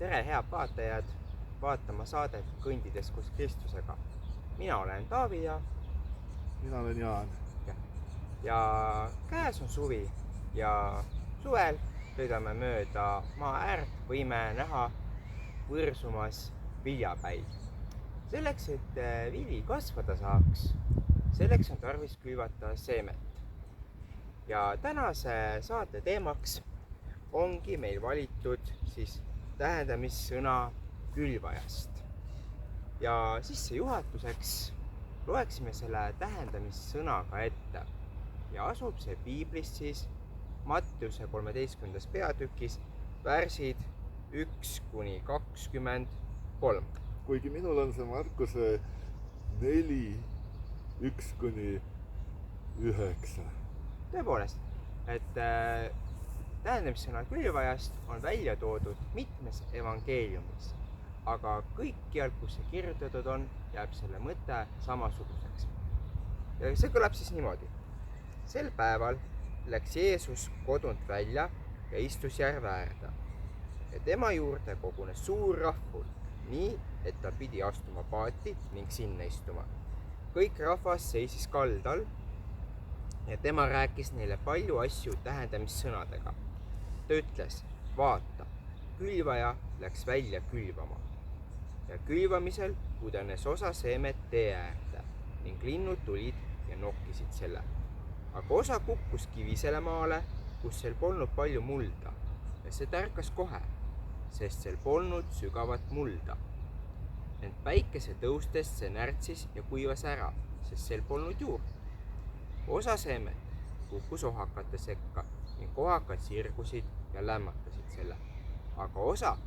Tere, head vaatajad, vaatama saadet Kõndides koos Kristusega. Mina olen Taavi Mina olen Jaan. ja käes on suvi ja suvel sõidame mööda maa äärt, võime näha võrsumas viljapäid. Selleks, et vili kasvada saaks, selleks on tarvis külvata seemet. Ja tänase saate teemaks ongi meil valitud tähendamissõna külvajast. Ja sissejuhatuseks loeksime selle tähendamissõnaga ette ja asub see piiblist Mattiuse 13. peatükis värsid 1-23. Kuigi minul on see Markuse 4, 1-9. Tõepoolest, et tähendamissõna külvajast on välja toodud mitmes evangeeliumis, aga kõikjal, kus see kirjutatud on, jääb selle mõte samasuguseks. Ja see kõlab siis niimoodi. Sel päeval läks Jeesus kodunt välja ja istus järve äärde. Ja tema juurde kogunes suur rahvul, nii et ta pidi astuma paati ning sinna istuma. Kõik rahvas seisis kaldal ja tema rääkis neile palju asju tähendamissõnadega. Ta ütles, vaata, külvaja läks välja külvama. Ja külvamisel pudenes osa seemet tee äärde ning linnud tulid ja nokkisid selle. Aga osa kukkus kivisele maale, kus seal polnud palju mulda ja see tärkas kohe, sest seal polnud sügavat mulda. Ent päikese tõustes see närtsis ja kuivas ära, sest seal polnud juurt. Osa seemet kukkus ohakate sekka ning ohakad sirgusid ja lämmatasid selle. Aga osa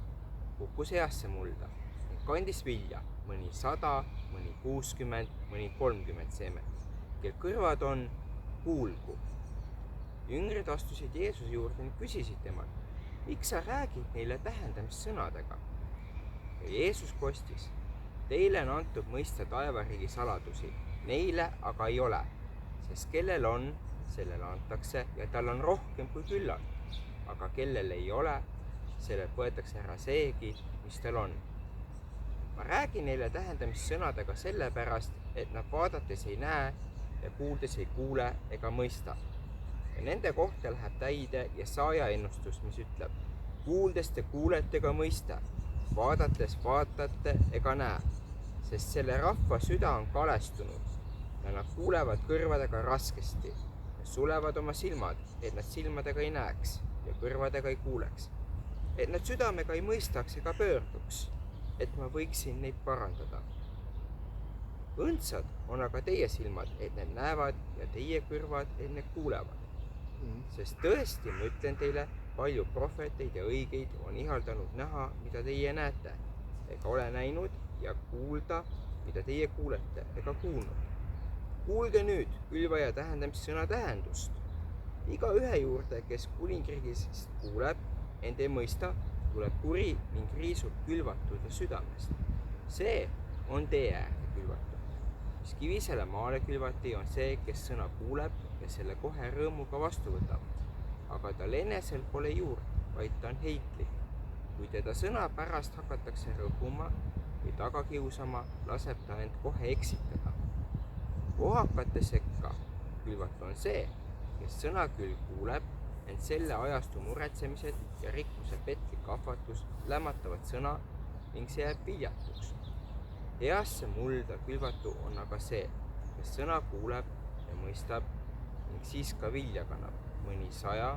kukkus heasse mulda ning kandis vilja, mõni 100, mõni 60, mõni 30 seemet. Kel kõrvad on, kuulgu. Jüngrid astusid Jeesuse juurde ning küsisid temalt, miks sa räägid neile tähendamissõnadega? Ja Jeesus kostis, teile on antud mõista taevariigi saladusi, neile aga ei ole, sest kellel on, sellele antakse ja tal on rohkem kui küllalt. Aga kellel ei ole, sellelt võetakse ära seegi, mis tal on. Ma räägin neile tähendamissõnadega sellepärast, et nad vaadates ei näe ja kuuldes ei kuule ega mõista. Ja nende kohta läheb täide Jesaja ennustus, mis ütleb, kuuldes te kuulete ega mõista, vaadates vaatate ega näe, sest selle rahva süda on kalestunud ja nad kuulevad kõrvadega raskesti ja sulevad oma silmad, et nad silmadega ei näeks ja kõrvadega ei kuuleks, et nad südamega ei mõistaks ega pöörduks, et ma võiksin neid parandada. Õndsad on aga teie silmad, et need näevad ja teie kõrvad, et need kuulevad. Sest tõesti, ma ütlen teile, palju prohveteid ja õigeid on ihaldanud näha, mida teie näete, ega ole näinud ja kuulda, mida teie kuulete, ega kuulnud. Kuulge nüüd külvaja tähendamissõna tähendust. Iga ühe juurde, kes kuningriigist kuuleb, ent ei mõista, tuleb kuri ning riisub külvatud südamest. See on tee äärde külvatud. Mis kivisele maale külvati, on see, kes sõna kuuleb ja selle kohe rõõmuga vastu võtab. Aga tal enesel pole juurt, vaid ta on heitlik. Kui teda sõna pärast hakatakse rõhuma või taga kiusama, laseb ta end kohe eksitada. Ohakate sekka külvatu on see, kes sõna küll kuuleb, ent selle ajastu muretsemised ja rikkuse petlik ahvatus lämmatavad sõna ning see jääb viljatuks. Heasse mulda külvatu on aga see, kes sõna kuuleb ja mõistab ning siis ka vilja kannab, mõni 100,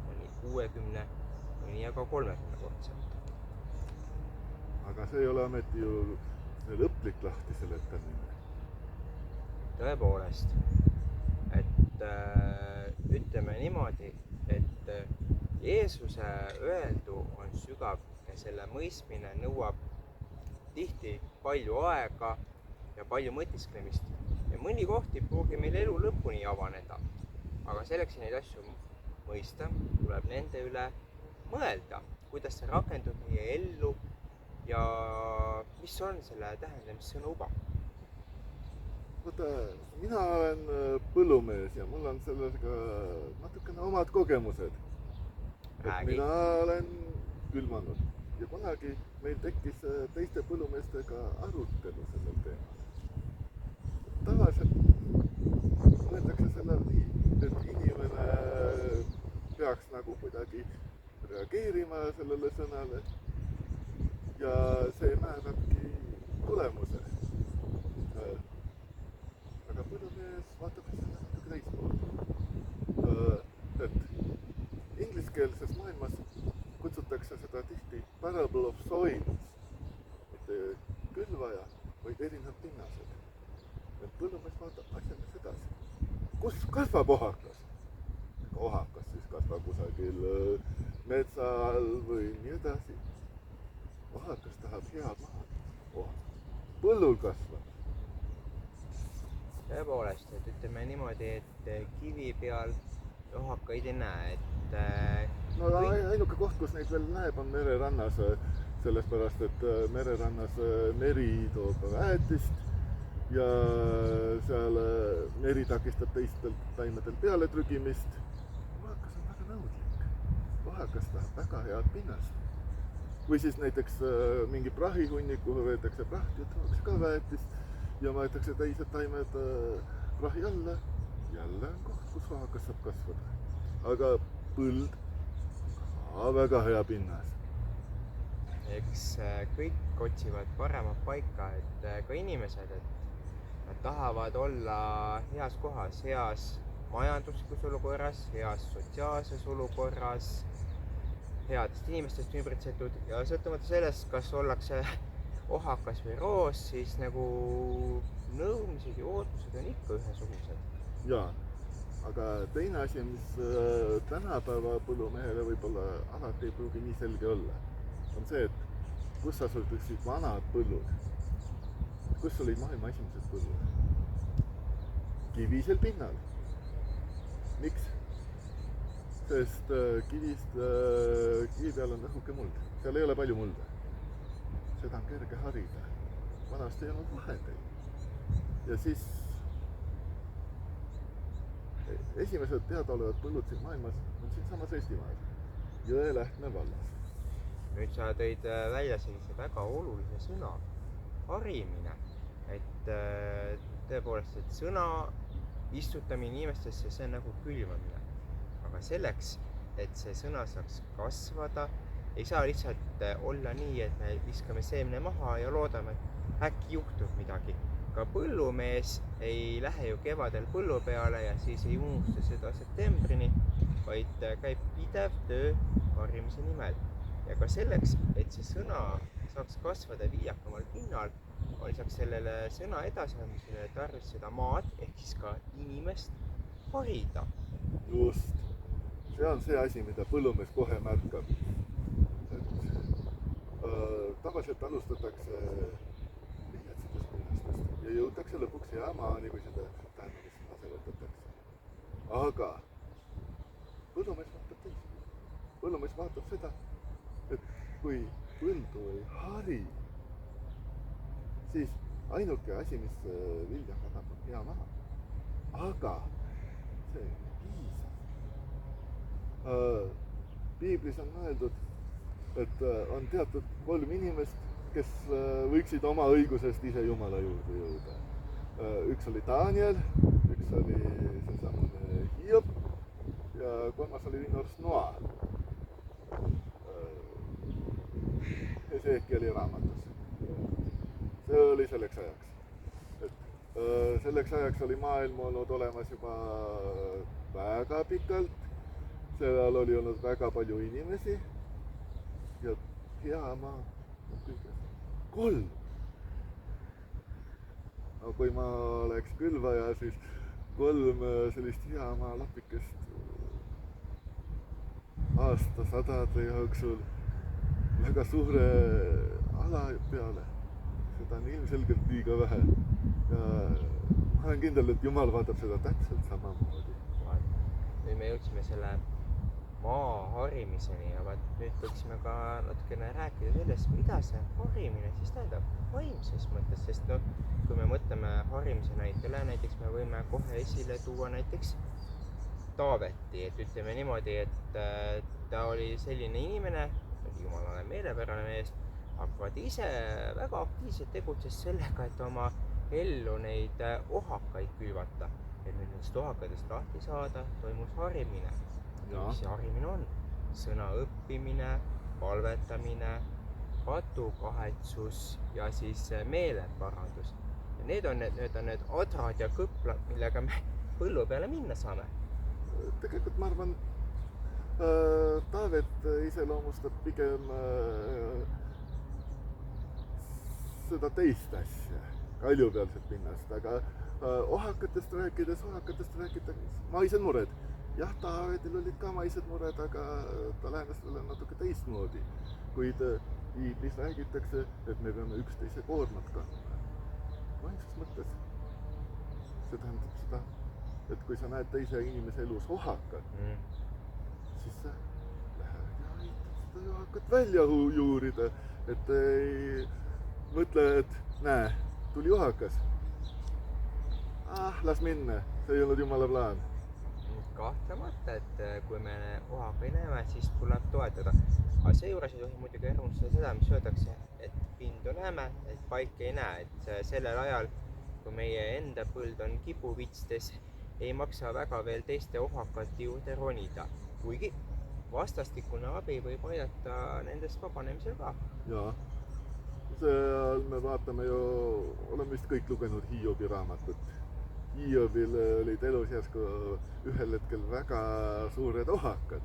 mõni 60, mõni aga 30%. Aga see ei ole ometi ju lõplik lahti seletamine. Tõepoolest, et ütleme niimoodi, et Jeesuse öeldu on sügav ja selle mõistmine nõuab tihti palju aega ja palju mõtisklemist ja mõni koht ei pruugi meil elu lõpuni avaneda. Aga selleks neid asju mõista, tuleb nende üle mõelda, kuidas see rakendub meie ellu ja mis on selle tähendamissõna uba. Vaata, mina olen põllumees ja mul on sellega natukene omad kogemused. Mina olen külvanud ja kunagi meil tekkis teiste põllumeestega arutelu sellel teemal. Tavaliselt mõeldakse sellele nii, et inimene peaks nagu kuidagi reageerima sellele sõnale ja see määrabki tulemuse. Aga põllumees vaatab selle natuke teistmoodi. Et ingliskeelses maailmas kutsutakse seda tihti parable of soils, mitte külvaja, vaid erinevad pinnased. Et põllumees vaatab asjades edasi. Kus kasvab ohakas? Ohakas siis kasvab kusagil metsa all või nii edasi. Ohakas tahab head maad. Põllul kasvab. Tõepoolest, et ütleme niimoodi, et kivi peal ohakaid ei näe, et no ainuke koht, kus neid veel näeb, on mererannas, sellepärast, et mererannas meri toob väetist ja seal meri takistab teistel taimedel peale trügimist. Ohakas on väga nõudlik. Ohakas tahab väga head pinnast. Või siis näiteks mingi prahihunniku võetakse prahti ja tuuakse ka väetist ja maetakse teised taimed prahi alla. Jälle on koht, kus ohakas saab kasvada. Aga põld ka väga hea pinnas. Eks kõik otsivad paremat paika, et ka inimesed, et nad tahavad olla heas kohas, heas majanduslikus olukorras, heas sotsiaalses olukorras, headest inimestest ümbritsetud ja sõltumata sellest, kas ollakse ohakas või roos, siis nagu nõudmised ja ootused on ikka ühesugused. Jaa, aga teine asi, mis tänapäeva põllumehele võib-olla alati ei pruugi nii selge olla, on see, et kus asutuksid vanad põllud. Kus olid maailma esimesed põllud? Kivisel pinnal. Miks? Sest kivi peal on õhuke muld. Seal ei ole palju mulda. Seda on kerge harida. Vanasti ei olnud vahendeid. Ja siis esimesed teadaolevad põllud siin maailmas on siin samas Eestimaal. Jõe-Lähtme vallas. Nüüd sa tõid välja sellise väga olulise sõna, harimine. Et tõepoolest, et sõna istutamine inimestesse, see on nagu külvamine. Aga selleks, et see sõna saaks kasvada, ei saa lihtsalt olla nii, et me viskame seemne maha ja loodame, et äkki juhtub midagi. Ka põllumees ei lähe ju kevadel põllu peale ja siis ei unusta seda septembrini, vaid käib pidev töö harimise nimel. Ja ka selleks, et see sõna saaks kasvada viljakamal pinnal, on lisaks sellele sõna edasiandmisele tarvis seda maad ehk siis ka inimest harida. Just. See on see asi, mida põllumees kohe märkab. Tavaliselt alustatakse lihtsatsetest pinnastest ja jõutakse lõpuks hea maani, kui seda tähendamist seletatakse. Aga põllumees vaatab teist. Põllumees vaatab seda, et kui põldu ei hari, siis ainuke asi, mis vilja kannab, on hea maha. Aga see ei piisa. Piiblis on öeldud, et on teatud 3 inimest, kes võiksid oma õigusest ise Jumala juurde jõuda. Üks oli Daniel, üks oli seesamune Hiob ja 3. oli minu arust Noa. Esekieli raamatus. See oli selleks ajaks. Selleks ajaks oli maailm olnud olemas juba väga pikalt. Seal oli olnud väga palju inimesi ja hea maa on kõiges 3. No, kui ma oleks külvaja, siis 3 sellist hea maa lapikest aastasadade jooksul väga suure ala peale. Seda on ilmselgelt liiga vähe. Ja ma olen kindel, et Jumal vaatab seda täpselt samamoodi. Nüüd me jõudsime selle maa harimiseni ja nüüd võiksime ka natukene rääkida sellest, mida see harimine siis tähendab vaimses mõttes, sest kui me mõtleme harimise näitele, näiteks me võime kohe esile tuua näiteks Taaveti, et ütleme niimoodi, et ta oli selline inimene, oli jumalale meelepärane mees, hakkavad ise väga aktiivselt tegutses sellega, et oma ellu neid ohakaid külvata. Et nüüd nendest ohakadest lahti saada, toimus harimine. Mis see harimine on? Sõna õppimine, palvetamine, patukahetsus ja siis meeleparandus. Ja need on need adrad ja kõplad, millega me põllu peale minna saame. Tegelikult ma arvan, Taavet iseloomustab pigem seda teist asja, kaljupealset pinnast, aga ohakatest rääkides maised mured. Jah, Taavetil olid ka maised mured, aga ta lähenes sellele natuke teistmoodi. Kuid Piiblis räägitakse, et me peame üksteise koormat kandma. Vaimses mõttes. See tähendab seda, et kui sa näed teise inimese elus ohakat, siis sa lähed ja aitad seda ohakat välja juurida. Et ei mõtle, et näe, tuli ohakas. Las minna, see ei olnud jumala plaan. Kahtlemata, et kui me ohaka ei näeme, siis tuleb toetada. Aga seejuures ei tohi muidugi unustada seda, mis öeldakse, et pindu näeme, et paika ei näe. Et sellel ajal, kui meie enda põld on kibuvitstes, ei maksa väga veel teiste ohakate juurde ronida. Kuigi vastastikune abi võib aidata nendest vabanemisel ka. Jaa, seal me vaatame ju, oleme vist kõik lugenud Hiobi raamatut. Hiobil olid elus järsku ühel hetkel väga suured ohakad.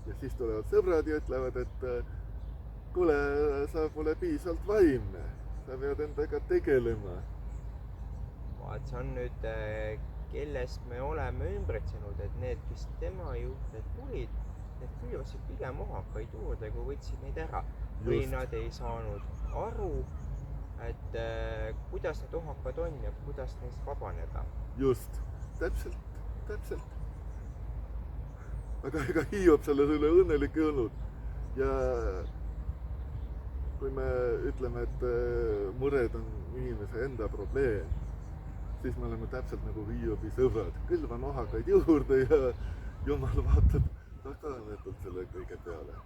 Ja siis tulevad sõbrad ja ütlevad, et kuule, sa pole piisavalt vaimne. Sa pead endaga tegelema. Vaat see on nüüd, kellest me oleme ümbritsenud, et need, kes tema juurde tulid, need külvasid pigem ohakaid juurde, kui võtsid neid ära. Või nad ei saanud aru, et kuidas need ohakad on ja kuidas neist vabaneda. Just, täpselt. Aga ega Hiob selle üle õnnelik ei olnud. Ja kui me ütleme, et mured on inimese enda probleem, siis me oleme täpselt nagu Hiobi sõbrad. Külvan ohakaid juurde ja Jumal vaatab taganetult selle kõige peale.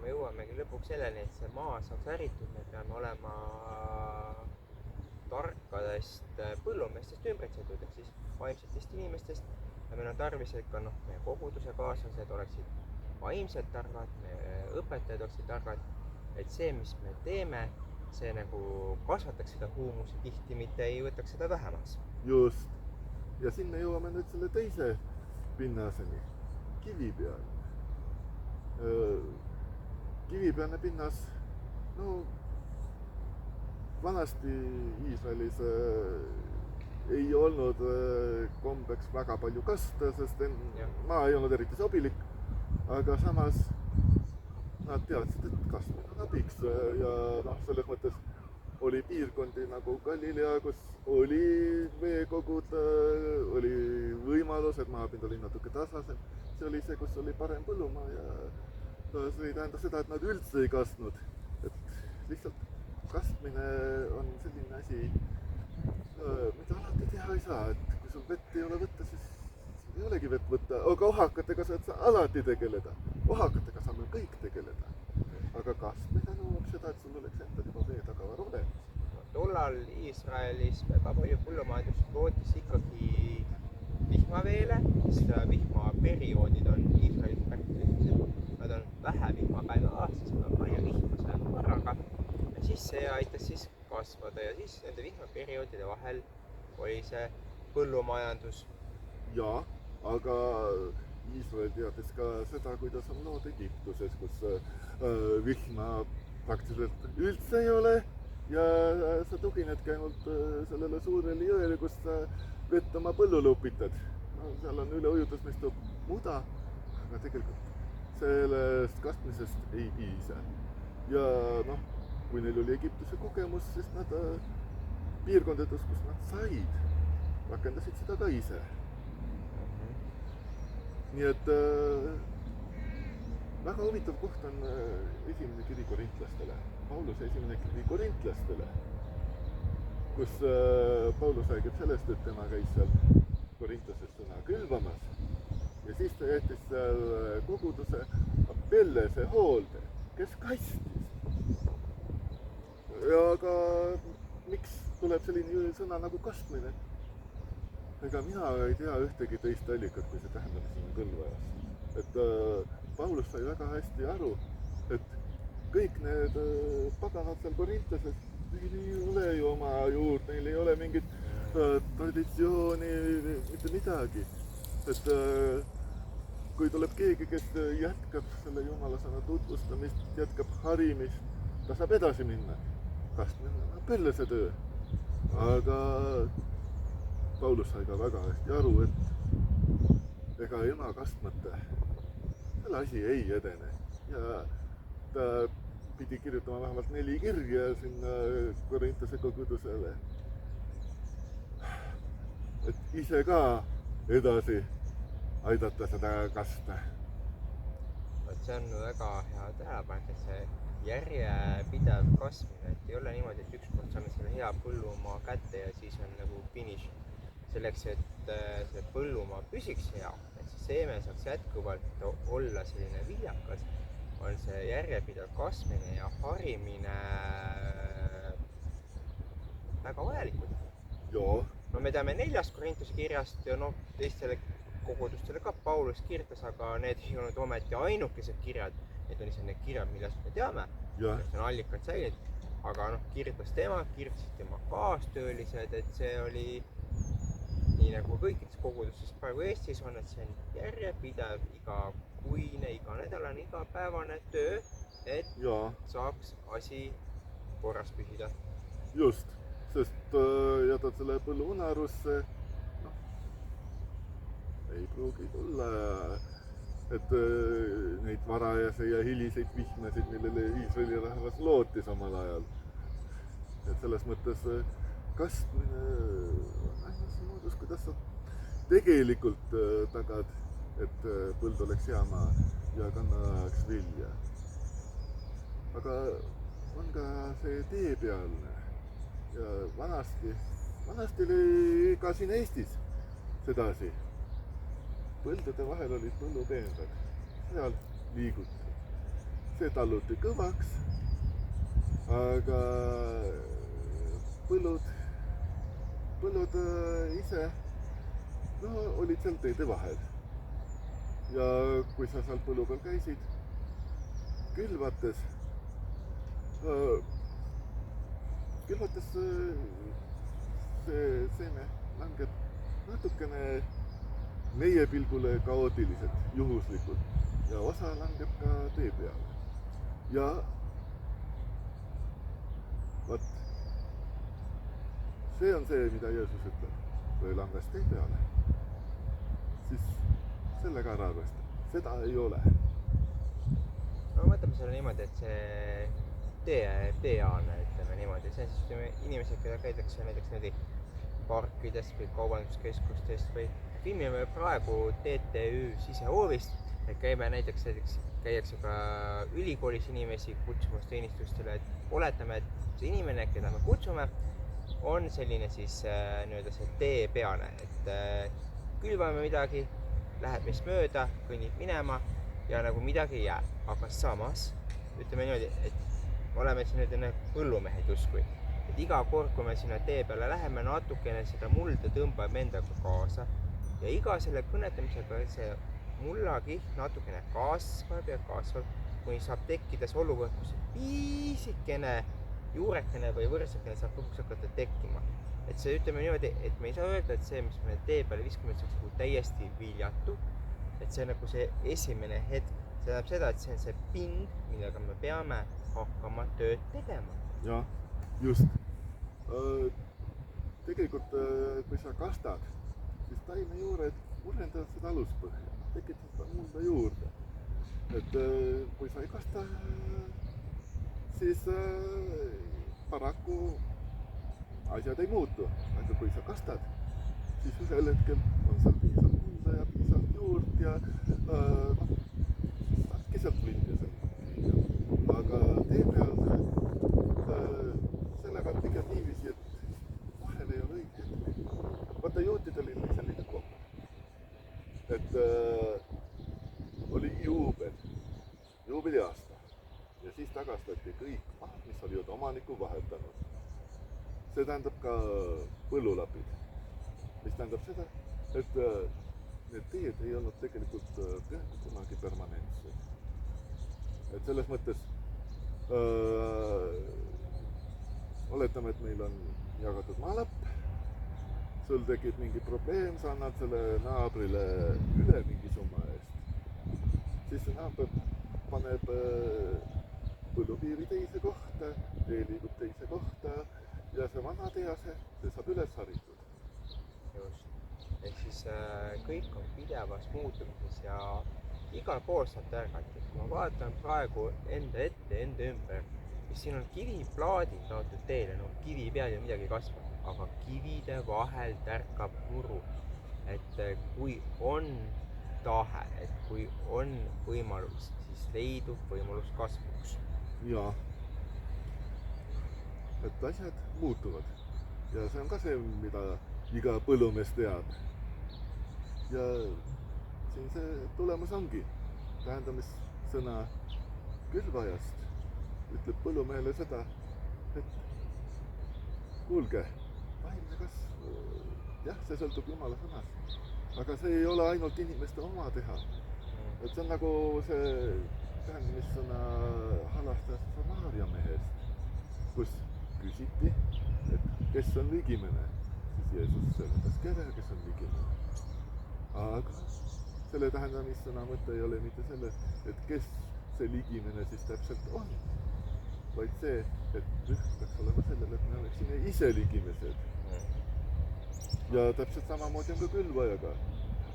Me jõuamegi lõpuks selleni, et see maa saaks äritud, me peame olema tarkadest põllumeestest ümbritsetud, ehk siis vaimsetest inimestest. Ja meil on tarvis, et ka meie koguduse kaaslased oleksid vaimselt targad, meie õpetajad oleksid targad, et see, mis me teeme, see nagu kasvataks seda huumuse tihti, mitte ei võtaks seda vähemaks. Just. Ja sinna jõuame nüüd selle teise pinnaseni, kivi peal. Kivipealne pinnas, vanasti Iisraelis ei olnud kombeks väga palju kasta, sest maa ei olnud eriti sobilik, aga samas nad teadsid, et kastmine on abiks ja selles mõttes oli piirkondi nagu Galilea, kus oli veekogud, oli võimalus, et maapind oli natuke tasasem. See oli see, kus oli parem põllumaa ja see ei tähenda seda, et nad üldse ei kastnud. Et lihtsalt kastmine on selline asi, mida alati teha ei saa. Et kui sul vett ei ole võtta, siis ei olegi vett võtta. Aga ohakatega saad sa alati tegeleda. Ohakatega saame kõik tegeleda. Aga kastmine nõuab seda, et sul oleks endal juba vee tagavar olemas. Tollal Iisraelis väga palju põllumajandust lootis ikkagi vihmaveele, sest vihmaperioodid on Iisraelis päris lühikesed. Nad on vähe vihmapäeva aastas, nad on palju vihma seal korraga. Ja siis see aitas siis kasvada ja siis nende vihmaperioodide vahel oli see põllumajandus. Jaa, aga Iisrael teadis ka seda, kuidas on lood Egiptuses, kus vihma praktiliselt üldse ei ole ja sa tuginedki ainult sellele suurele jõele, kus sa vett oma põllule upitad. Seal on üleujutus, mis toob muda, aga tegelikult sellest kastmisest ei piisa. Ja kui neil oli Egiptuse kogemus, siis nad piirkondades, kus nad said, rakendasid seda ka ise. Nii et väga huvitav koht on esimene kiri korintlastele, Pauluse esimene kiri korintlastele, kus Paulus räägib sellest, et tema käis seal Korintlases sõna külvamas ja siis ta jättis seal koguduse Apellese hoolde. kes kastis. Ja aga miks tuleb selline sõna nagu kastmine? Ega mina ei tea ühtegi teist allikat, kui see tähendab siin põlvajast. Et Paulus sai väga hästi aru, et kõik need paganad seal Korintases, neil ei ole ju oma juurt, neil ei ole mingit traditsiooni, mitte midagi. Et kui tuleb keegi, kes jätkab selle Jumala sõna tutvustamist, jätkab harimist, ta saab edasi minna. Kastmine on pellese töö. Aga Paulus sai ka väga hästi aru, et ega ilma kastmata selle asi ei edene. Ja ta pidi kirjutama vähemalt 4 kirja sinna Korintase kogudusele. Et ise ka edasi aidata seda kasta. See on väga hea tähelepanek, et see järjepidev kasvamine, et ei ole niimoodi, et ükskord saame selle hea põllumaa kätte ja siis on nagu finiš. Selleks, et see põllumaa püsiks hea, et see seeme saaks jätkuvalt olla selline viljakas, on see järjepidev kasvamine ja harimine väga vajalikud. Joo. No me teame 4. Korintuse kirjast ja teistele kogudustele ka Paulus kirjutas, aga need ei olnud ometi ainukesed kirjad. Need on ise need kirjad, millest me teame, millest on allikad säilinud. Aga kirjutas tema, kirjutasid tema kaastöölised, et see oli nii nagu kõikides kogudustes praegu Eestis on, et see on järjepidev, igakuine, iganädalane, igapäevane töö, et saaks asi korras püsida. Just, sest jätad selle põllu unarusse, ei pruugi tulla, et neid varajase ja hiliseid vihmasid, millele Iisraeli rahvas lootis omal ajal. Et selles mõttes kastmine on ainult see moodus, kuidas sa tegelikult tagad, et põld oleks hea maa ja kannaks vilja. Aga on ka see teepealne ja vanasti oli ka siin Eestis sedasi. Põldade vahel olid põllupeenrad, seal liiguti. See talluti kõvaks, aga põllud ise olid seal teede vahel. Ja kui sa seal põllu peal käisid külvates see seeme langeb natukene meie pilgule kaootiliselt, juhuslikult ja osa langeb ka tee peale. Ja vaat, see on see, mida Jeesus ütleb. Kui langes tee peale, siis sellega ära arvesta. Seda ei ole. No mõtleme selle niimoodi, et see teeane, ütleme niimoodi. See on siis inimesed, keda käidakse näiteks parkidest või kaubanduskeskustest või filmime praegu TTÜ sisehoovist, et käiakse ka ülikoolis inimesi kutsumas teenistustele, et oletame, et see inimene, keda me kutsume, on selline siis see teepeane, et külvame midagi, läheb meist mööda, kõnnib minema ja nagu midagi ei jää. Aga samas, ütleme niimoodi, et oleme siin põllumehed justkui. Et iga kord, kui me sinna tee peale läheme, natukene seda mulda tõmbab endaga kaasa ja iga selle kõnetamisega see mullakiht natukene kasvab ja kasvab, kui saab tekkida see olukord, kus piisikene juurekene või võrsekene saab lõpuks hakata tekkima. Et see ütleme niimoodi, et me ei saa öelda, et see, mis me tee peale viskame, see on täiesti viljatu, et see on nagu see esimene hetk. See tähendab seda, et see on see pind, millega me peame hakkama tööd tegema. Ja, just. Tegelikult, kui sa kastad, siis taime juured urendavad seda aluspõhja, tekitad seda mulda juurde. Et kui sa ei kasta, siis paraku asjad ei muutu. Aga kui sa kastad, siis ühel hetkel on seal piisavalt mulda ja piisavalt juurt ja saadki sealt vilja seal. Aga tee peal selle peal pigem niiviisi, et vahel ei ole õige. Vaata, juutidel oli selline koht, et oli juubeli aasta ja siis tagastati kõik maad, mis olid omanikku vahetanud. See tähendab ka põllulapid, mis tähendab seda, et need teed ei olnud tegelikult peaaegu kunagi permanentsed. Et selles mõttes oletame, et meil on jagatud maalapp, sul tekib mingi probleem, sa annad selle naabrile üle mingi summa eest. Siis see naaber paneb põllupiiri teise kohta, tee liigub teise kohta ja see vana tehase, see saab üles haritud. Just. Ehk siis kõik on pidevas muutumises ja igal pool saab tärgata. Kui ma vaatan praegu enda ette, enda ümber, siis siin on kiviplaadid laotud teele, no kivi peal ju midagi kasvab, aga kivide vahel tärkab muru. Et kui on tahe, et kui on võimalus, siis leidub võimalus kasvuks. Jaa. Et asjad muutuvad ja see on ka see, mida iga põllumees teab. Ja siin see tulemus ongi. Tähendamissõna külvajast ütleb põllumehele seda, et kuulge, vaimne kasv, jah, see sõltub Jumala sõnast, aga see ei ole ainult inimeste oma teha. Et see on nagu see tähendamissõna halastas Samaaria mehest, kus küsiti, et kes on ligimene. Siis Jeesus seletas, kelle, kes on ligimene. Aga selle tähendamissõna mõte ei ole mitte selles, et kes see ligimene siis täpselt on, vaid see, et rõhk peaks olema sellele, et me oleksime ise ligimesed. Ja täpselt samamoodi on ka külvajaga.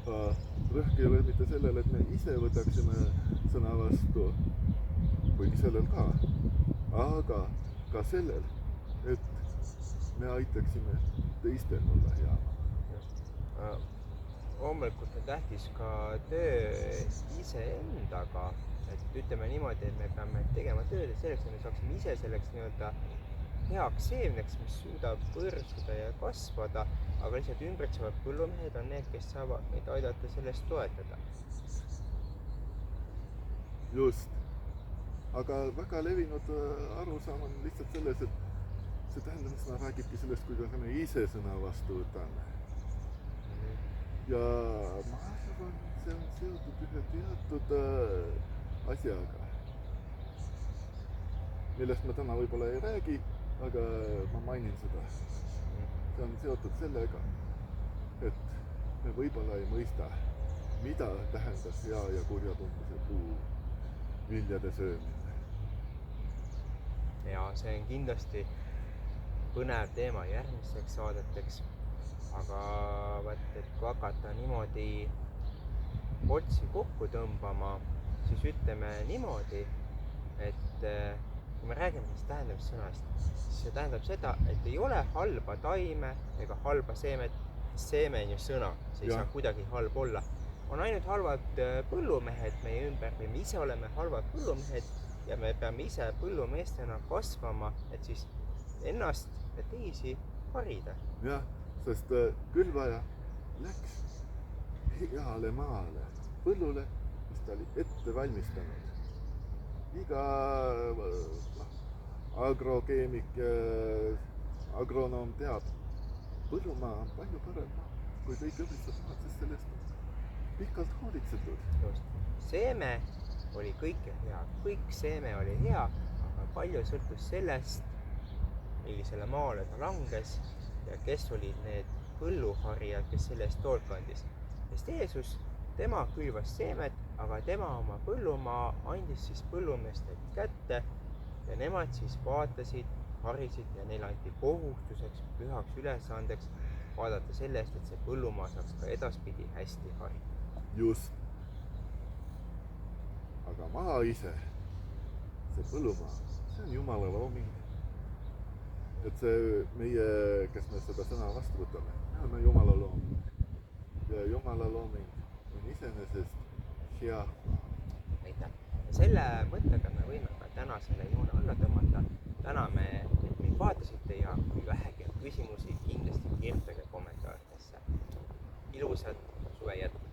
Rõhk ei ole mitte sellele, et me ise võtaksime sõna vastu, kuigi sellel ka, aga ka sellel, et me aitaksime teistel olla hea. Loomulikult on tähtis ka töö iseendaga, et ütleme niimoodi, et me peame tegema tööd selleks, et me saaksime ise selleks nii-öelda heaks seemneks, mis suudab võrsuda ja kasvada, aga lihtsalt ümbritsevad põllumehed on need, kes saavad meid aidata sellest toetada. Just. Aga väga levinud arusaam on lihtsalt selles, et see tähendamissõna räägibki sellest, kuidas me ise sõna vastu võtame. Ja ma arvan, see on seotud ühe teatud asjaga, millest ma täna võib-olla ei räägi, aga ma mainin seda. See on seotud sellega, et me võib-olla ei mõista, mida tähendas hea ja kurja tundmise puu viljade söömine. Ja see on kindlasti põnev teema järgmisteks saadeteks. Aga vaat, et kui hakata niimoodi otsi kokku tõmbama, siis ütleme niimoodi, et kui me räägime sellest tähendamissõnast, siis see tähendab seda, et ei ole halba taime ega halba seemet. Seeme on ju sõna, see ei saa kuidagi halb olla. On ainult halvad põllumehed meie ümber, või me ise oleme halvad põllumehed ja me peame ise põllumeestena kasvama, et siis ennast ja teisi harida. Jah. Sest külvaja läks heale maale, põllule, mis ta oli ette valmistanud. Iga agrokeemik, agronoom teab, põllumaa on palju parem maa, kui kõik õbritsad maad, sest sellest on pikalt hoolitsetud. Seeme oli kõike hea, kõik seeme oli hea, aga palju sõltus sellest, millisele maale ta langes ja kes olid need põlluharijad, kes sellest hoolt kandis. Sest Jeesus, tema külvas seemet, aga tema oma põllumaa andis siis põllumeeste kätte ja nemad siis vaatasid, harisid ja neil anti kohustuseks, pühaks ülesandeks vaadata sellest, et see põllumaa saaks ka edaspidi hästi harida. Just. Aga maa ise, see põllumaa, see on Jumala looming. Et see meie, kes me seda sõna vastu võtame, me oleme Jumala looming. Ja Jumala looming on iseenesest hea. Aitäh. Ja selle mõttega me võime ka täna selle joone alla tõmmata. Täname, et meid vaatasite ja kui vähegi on küsimusi, kindlasti kirjutage kommentaaridesse. Ilusat suve jätku!